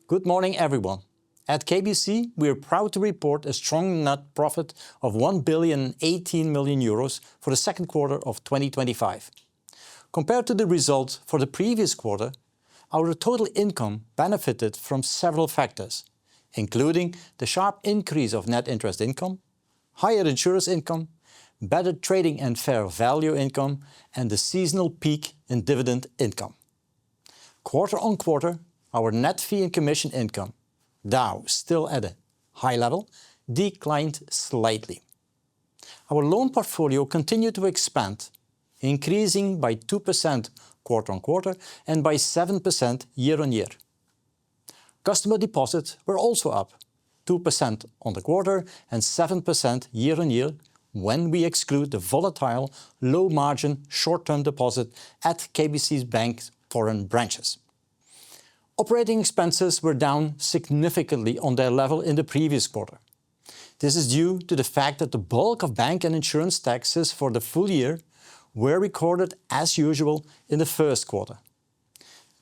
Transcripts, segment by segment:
Good morning, everyone. At KBC, we are proud to report a strong net profit of €1,018,000,000 for the second quarter of 2025. Compared to the result for the previous quarter, our total income benefited from several factors, including the sharp increase of net interest income, higher insurance income, better trading and fair value income, and the seasonal peak in dividend income. Quarter on quarter, our net fee and commission income, though still at a high level, declined slightly. Our loan portfolio continued to expand, increasing by 2% quarter on quarter and by 7% year on year. Customer deposits were also up 2% on the quarter and 7% year on year when we exclude the volatile, low-margin short-term deposit at KBC's bank's foreign branches. Operating expenses were down significantly on their level in the previous quarter. This is due to the fact that the bulk of bank and insurance taxes for the full year were recorded as usual in the first quarter.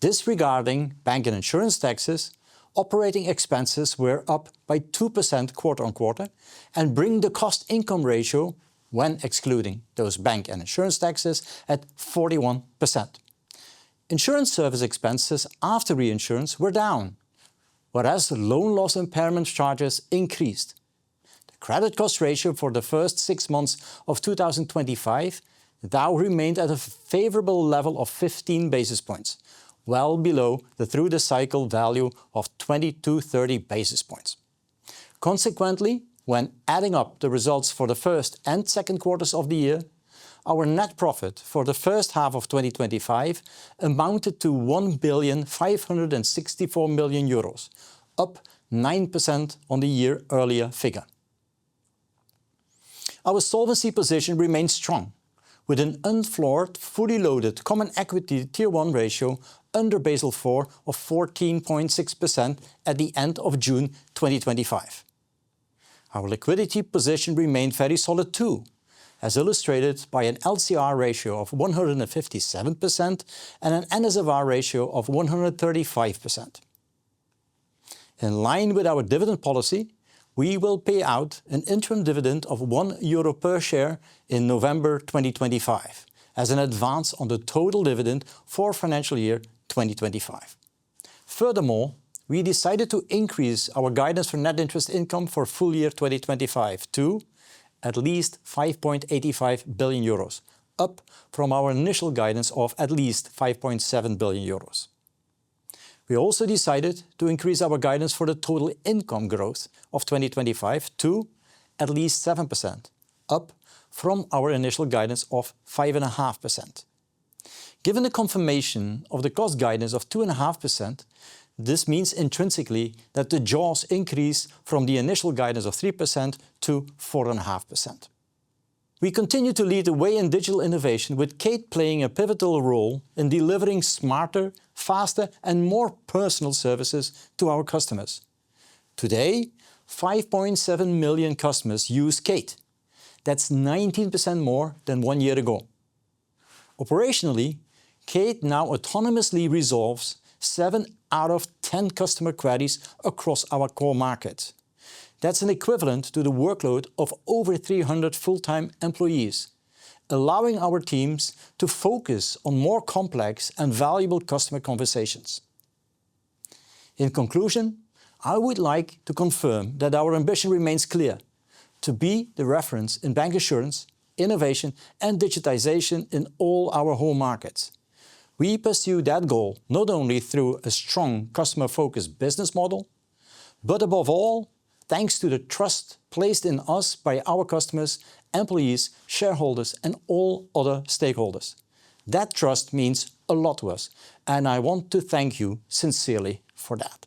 Disregarding bank and insurance taxes, operating expenses were up by 2% quarter on quarter and bring the cost-income ratio, when excluding those bank and insurance taxes, at 41%. Insurance service expenses after reinsurance were down, whereas the loan loss impairment charges increased. The credit cost ratio for the first 6 months of 2025 thou remained at a favorable level of 15 basis points, well below the through-the-cycle value of 20 to 30 basis points. Consequently, when adding up the results for the first and second quarters of the year, our net profit for the first half of 2025 amounted to €1,564,000,000, up 9% on the year earlier figure. Our solvency position remains strong, with an unfloored, fully loaded Common Equity Tier 1 ratio under Basel IV of 14.6% at the end of June 2025. Our liquidity position remained very solid too, as illustrated by an LCR ratio of 157% and an NSFR ratio of 135%. In line with our dividend policy, we will pay out an interim dividend of €1 per share in November 2025, as an advance on the total dividend for financial year 2025. Furthermore, we decided to increase our guidance for net interest income for full year 2025 to at least €5.85 billion, up from our initial guidance of at least €5.7 billion. We also decided to increase our guidance for the total income growth of 2025 to at least 7%, up from our initial guidance of 5.5%. Given the confirmation of the cost guidance of 2.5%, this means intrinsically that the jaws increase from the initial guidance of 3% to 4.5%. We continue to lead the way in digital innovation, with Kate playing a pivotal role in delivering smarter, faster and more personal services to our customers. Today, 5.7 million customers use Kate. That's 19% more than 1 year ago. Operationally, Kate now autonomously resolves 7 out of 10 customer queries across our core markets. That's an equivalent to the workload of over 300 full-time employees, allowing our teams to focus on more complex and valuable customer conversations. In conclusion, I would like to confirm that our ambition remains clear: to be the reference in bancassurance, innovation and digitization in all our home markets. We pursue that goal not only through a strong customer-focused business model, but above all, thanks to the trust placed in us by our customers, employees, shareholders and all other stakeholders. That trust means a lot to us, and I want to thank you sincerely for that.